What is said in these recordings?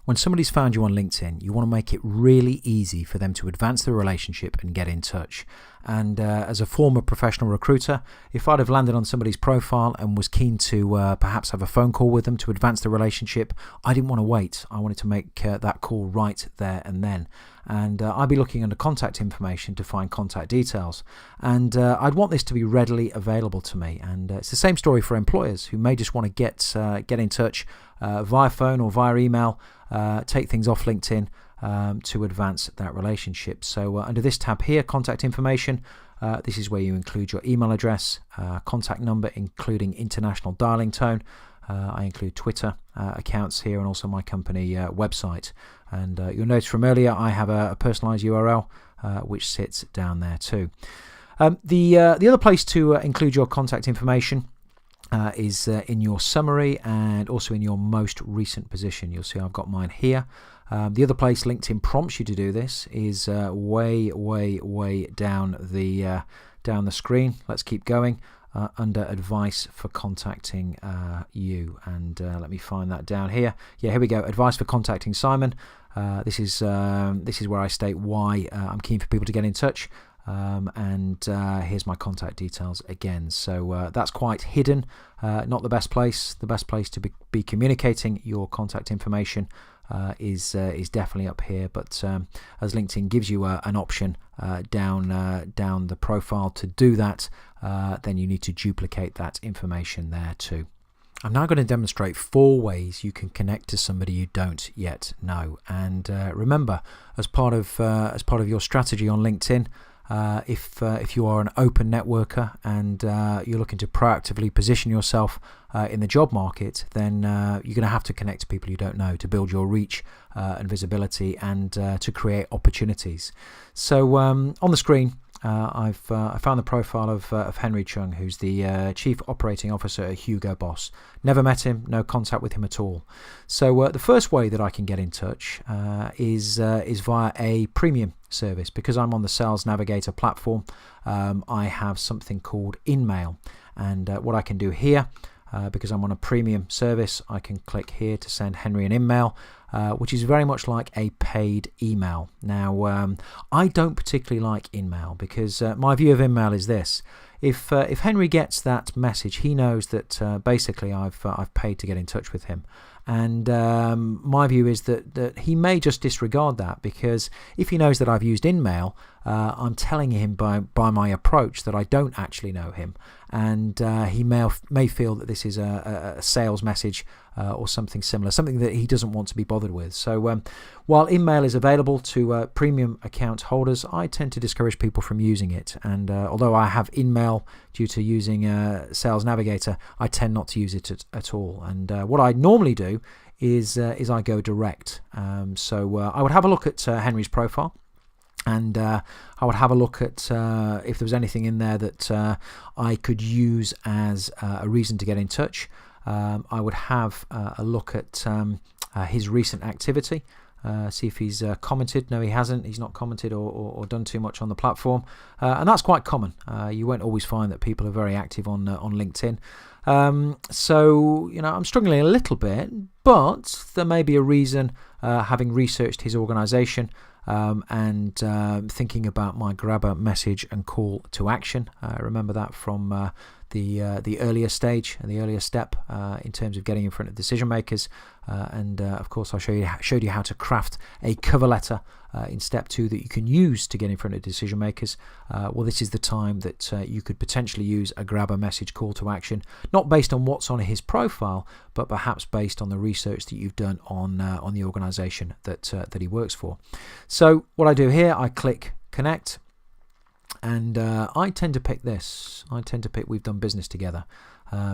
When somebody's found you on LinkedIn, you want to make it really easy for them to advance the relationship and get in touch. And as a former professional recruiter, if I'd have landed on somebody's profile and was keen to perhaps have a phone call with them to advance the relationship, I didn't want to wait. I wanted to make that call right there and then. And I'd be looking under contact information to find contact details. And I'd want this to be readily available to me. And it's the same story for employers who may just want to get in touch via phone or via email, take things off LinkedIn to advance that relationship. So under this tab here, contact information, this is where you include your email address, contact number, including international dialing tone. I include Twitter accounts here and also my company website. And you'll notice from earlier I have a personalized URL which sits down there too. The other place to include your contact information is in your summary and also in your most recent position. You'll see I've got mine here. The other place LinkedIn prompts you to do this is way down the screen. Let's keep going. Under advice for contacting you, and let me find that down here. Yeah, here we go. Advice for contacting Simon. This is where I state why I'm keen for people to get in touch. And here's my contact details again. So that's quite hidden, not the best place. The best place to be communicating your contact information is definitely up here. But as LinkedIn gives you an option down the profile to do that, then you need to duplicate that information there too. I'm now going to demonstrate 4 ways you can connect to somebody you don't yet know. And remember, as part of your strategy on LinkedIn, if you are an open networker and you're looking to proactively position yourself in the job market, then you're going to have to connect to people you don't know to build your reach and visibility and to create opportunities. So on the screen, I found the profile of Henry Chung, who's the Chief Operating Officer at Hugo Boss. Never met him, no contact with him at all. So the first way that I can get in touch is via a premium service. Because I'm on the Sales Navigator platform, I have something called InMail. And what I can do here, because I'm on a premium service, I can click here to send Henry an InMail, which is very much like a paid email. Now, I don't particularly like InMail because my view of InMail is this. If Henry gets that message, he knows that basically I've paid to get in touch with him. And my view is that he may just disregard that, because if he knows that I've used InMail, I'm telling him by my approach that I don't actually know him, and he may feel that this is a sales message or something similar, something that he doesn't want to be bothered with. So while InMail is available to premium account holders, I tend to discourage people from using it. And although I have InMail due to using Sales Navigator, I tend not to use it at all. And what I normally do is I go direct. So I would have a look at Henry's profile. And I would have a look at if there was anything in there that I could use as a reason to get in touch. I would have a look at his recent activity, see if he's commented. No, he hasn't. He's not commented or done too much on the platform. And that's quite common. You won't always find that people are very active on LinkedIn. So, I'm struggling a little bit, but there may be a reason, having researched his organisation, and thinking about my grabber message and call to action. Remember that from the earlier stage and the earlier step in terms of getting in front of decision makers. And of course, I showed you how to craft a cover letter in step 2 that you can use to get in front of decision makers. Well, this is the time that you could potentially use a grabber message call to action, not based on what's on his profile, but perhaps based on the research that you've done on the organisation that he works for. So what I do here, I click connect, and I tend to pick this. I tend to pick we've done business together.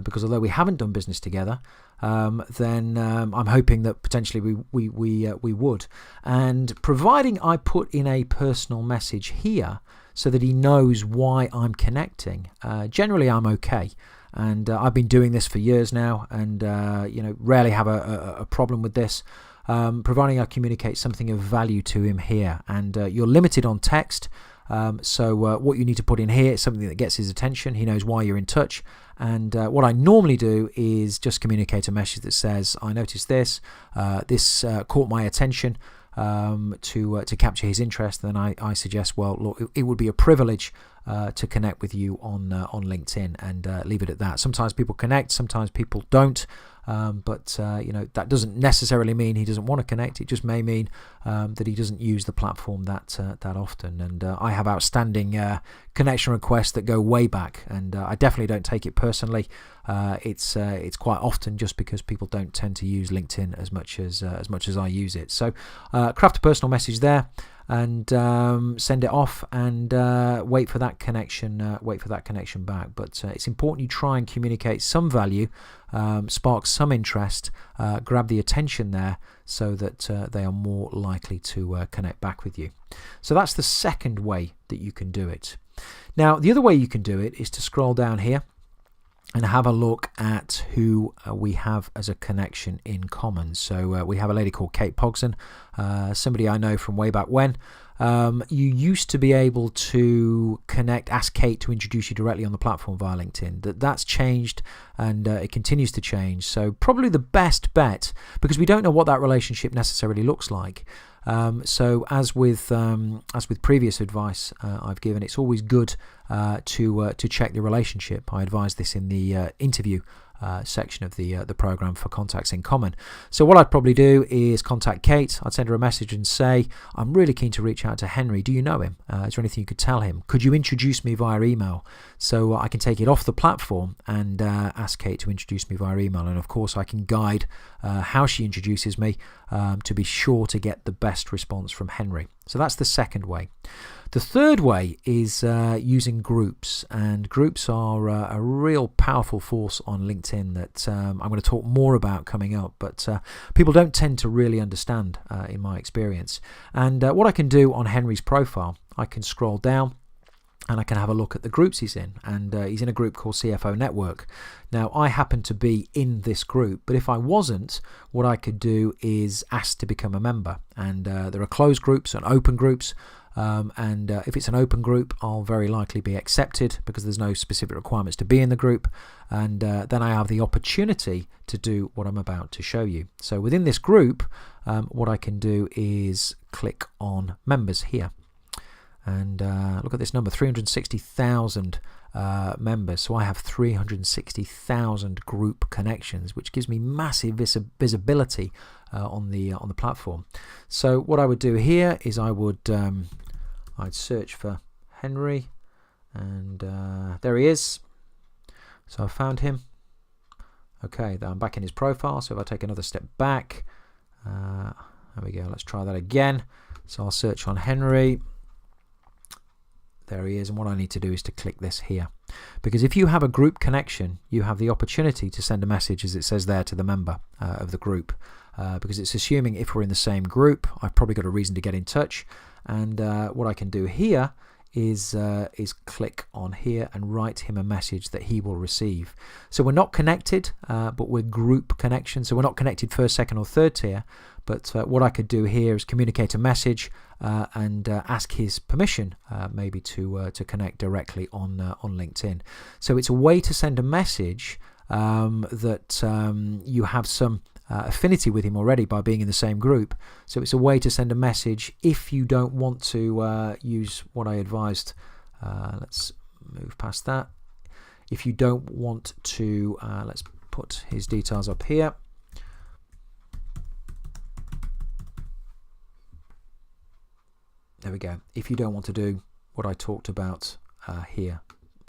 Because although we haven't done business together, then I'm hoping that potentially we would. And providing I put in a personal message here so that he knows why I'm connecting, generally I'm okay. And I've been doing this for years now, and rarely have a problem with this. Providing I communicate something of value to him here, and you're limited on text. So what you need to put in here is something that gets his attention. He knows why you're in touch, And what I normally do is just communicate a message that says, I noticed this, this caught my attention, to capture his interest. Then I suggest, well, look, it would be a privilege to connect with you on LinkedIn, and leave it at that. Sometimes people connect, sometimes people don't. But that doesn't necessarily mean he doesn't want to connect. It just may mean that he doesn't use the platform that often. And I have outstanding connection requests that go way back, and I definitely don't take it personally. It's quite often just because people don't tend to use LinkedIn as much as I use it. So craft a personal message there, and send it off, and wait for that connection back. But it's important you try and communicate some value, spark some interest, grab the attention there, so that they are more likely to connect back with you. So that's the second way that you can do it. Now, the other way you can do it is to scroll down here and have a look at who we have as a connection in common. So we have a lady called Kate Pogson, somebody I know from way back when. You used to be able to ask Kate to introduce you directly on the platform via LinkedIn. That's changed, and it continues to change. So probably the best bet, because we don't know what that relationship necessarily looks like. So as with previous advice I've given, it's always good to check the relationship. I advise this in the interview section of the program for contacts in common. So what I'd probably do is contact Kate. I'd send her a message and say, I'm really keen to reach out to Henry. Do you know him? Is there anything you could tell him? Could you introduce me via email, so I can take it off the platform and ask Kate to introduce me via email? And of course I can guide how she introduces me to be sure to get the best response from Henry. So that's the second way. The third way is using groups, and groups are a real powerful force on LinkedIn that I'm going to talk more about coming up, but people don't tend to really understand in my experience. And what I can do on Henry's profile, I can scroll down and I can have a look at the groups he's in, and he's in a group called CFO Network. Now, I happen to be in this group, but if I wasn't, what I could do is ask to become a member. And there are closed groups and open groups. And if it's an open group, I'll very likely be accepted because there's no specific requirements to be in the group, and then I have the opportunity to do what I'm about to show you. So within this group, what I can do is click on members here, and look at this number, 360,000 members. So I have 360,000 group connections, which gives me massive visibility on the platform. So what I would do here is I'd search for Henry, and there he is. So I found him. Okay, I'm back in his profile. So if I take another step back, there we go. Let's try that again. So I'll search on Henry. There he is, and what I need to do is to click this here, because if you have a group connection, you have the opportunity to send a message, as it says there, to the member of the group, because it's assuming if we're in the same group, I've probably got a reason to get in touch. And what I can do here is click on here and write him a message that he will receive. So we're not connected, but we're group connection. So we're not connected first, second, or third tier. But what I could do here is communicate a message and ask his permission, maybe to connect directly on LinkedIn. So it's a way to send a message that you have some affinity with him already by being in the same group. So it's a way to send a message if you don't want to use what I advised. Let's move past that. If you don't want to, let's put his details up here. There we go. If you don't want to do what I talked about here,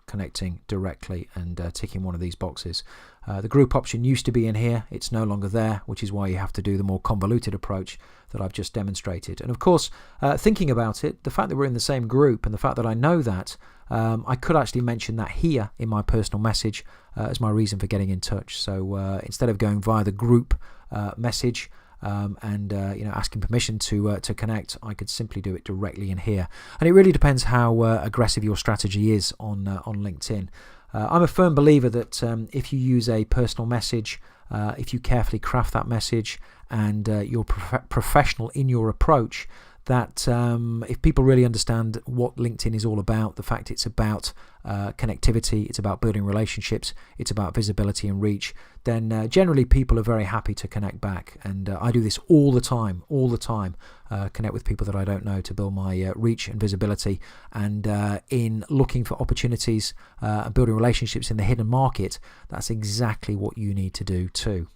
connecting directly and ticking one of these boxes. The group option used to be in here. It's no longer there, which is why you have to do the more convoluted approach that I've just demonstrated. And of course, thinking about it, the fact that we're in the same group and the fact that I know that, I could actually mention that here in my personal message as my reason for getting in touch. So instead of going via the group message, and asking permission to connect, I could simply do it directly in here. And it really depends how aggressive your strategy is on LinkedIn. I'm a firm believer that if you use a personal message, if you carefully craft that message and you're professional in your approach, that if people really understand what LinkedIn is all about, the fact it's about connectivity, it's about building relationships, it's about visibility and reach, then generally people are very happy to connect back. And I do this all the time, connect with people that I don't know to build my reach and visibility. And in looking for opportunities and building relationships in the hidden market, that's exactly what you need to do too.